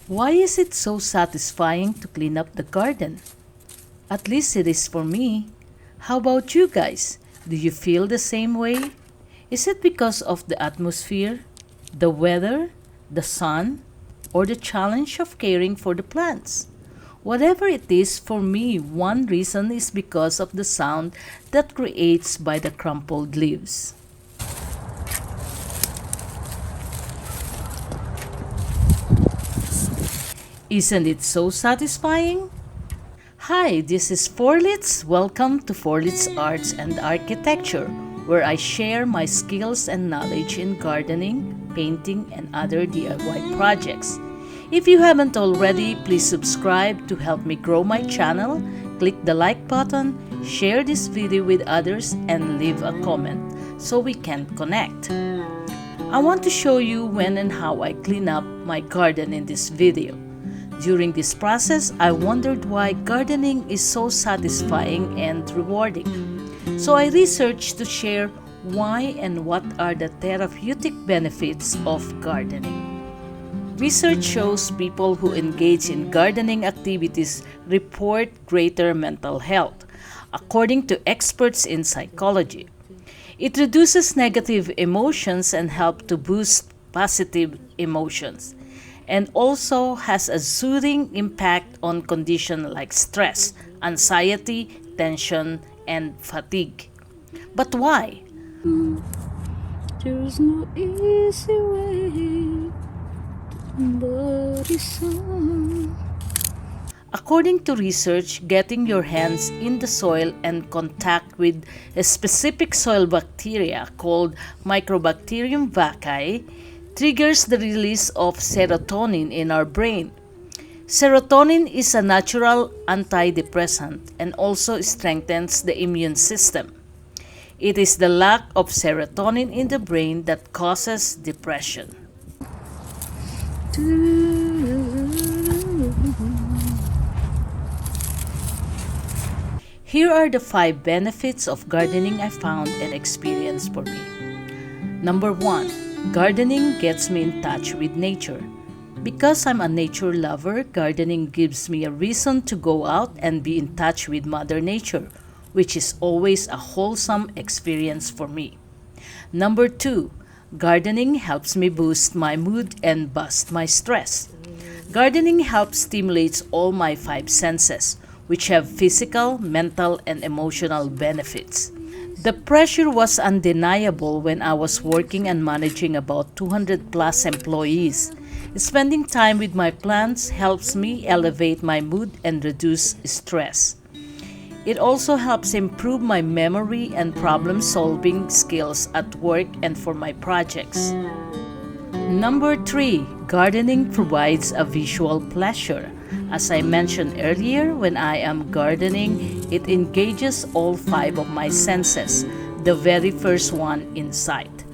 Why is it so satisfying to clean up the garden? At least it is for me. How about you guys? Do you feel the same way? Is it because of the atmosphere, the weather, the sun, or the challenge of caring for the plants? Whatever it is, for me, one reason is because of the sound that creates by the crumpled leaves. Isn't it so satisfying? Hi, this is Forlitz. Welcome to Forlitz Arts and Architecture, where I share my skills and knowledge in gardening, painting, and other DIY projects. If you haven't already, please subscribe to help me grow my channel, click the like button, share this video with others, and leave a comment so we can connect. I want to show you when and how I clean up my garden in this video. During this process, I wondered why gardening is so satisfying and rewarding. So I researched to share why and what are the therapeutic benefits of gardening. Research shows people who engage in gardening activities report greater mental health, according to experts in psychology. It reduces negative emotions and helps to boost positive emotions, and also has a soothing impact on conditions like stress, anxiety, tension, and fatigue. But why? There's no easy way to embody some. According to research, getting your hands in the soil and contact with a specific soil bacteria called Mycobacterium vaccae triggers the release of serotonin in our brain. Serotonin is a natural anti-depressant and also strengthens the immune system. It is the lack of serotonin in the brain that causes depression. Here are the 5 benefits of gardening I found and experienced for me. Number 1. Gardening gets me in touch with nature. Because I'm a nature lover, gardening gives me a reason to go out and be in touch with Mother Nature, which is always a wholesome experience for me. Number 2, gardening helps me boost my mood and bust my stress. Gardening helps stimulate all my 5 senses, which have physical, mental, and emotional benefits. The pressure was undeniable when I was working and managing about 200 plus employees. Spending time with my plants helps me elevate my mood and reduce stress. It also helps improve my memory and problem-solving skills at work and for my projects. Number 3, gardening provides a visual pleasure. As I mentioned earlier, when I am gardening, it engages all 5 of my senses, the very first one in sight.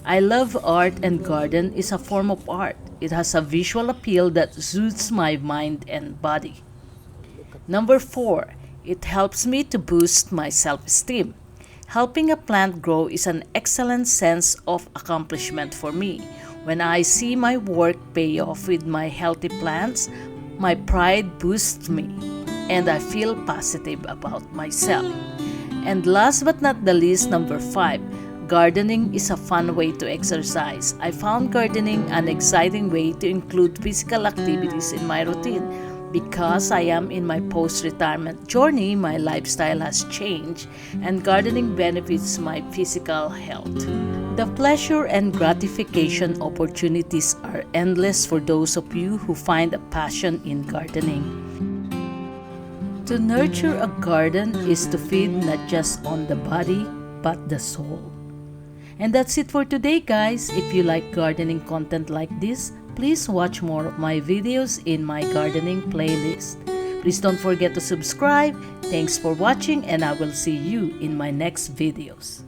I love art, and garden is a form of art. It has a visual appeal that soothes my mind and body. Number 4, it helps me to boost my self-esteem. Helping a plant grow is an excellent sense of accomplishment for me. When I see my work pay off with my healthy plants, my pride boosts me, and I feel positive about myself. And last but not the least, number 5, gardening is a fun way to exercise. I found gardening an exciting way to include physical activities in my routine. Because I am in my post-retirement journey, my lifestyle has changed, and gardening benefits my physical health. The pleasure and gratification opportunities are endless for those of you who find a passion in gardening. To nurture a garden is to feed not just on the body, but the soul. And that's it for today, guys. If you like gardening content like this, please watch more of my videos in my gardening playlist. Please don't forget to subscribe. Thanks for watching, and I will see you in my next videos.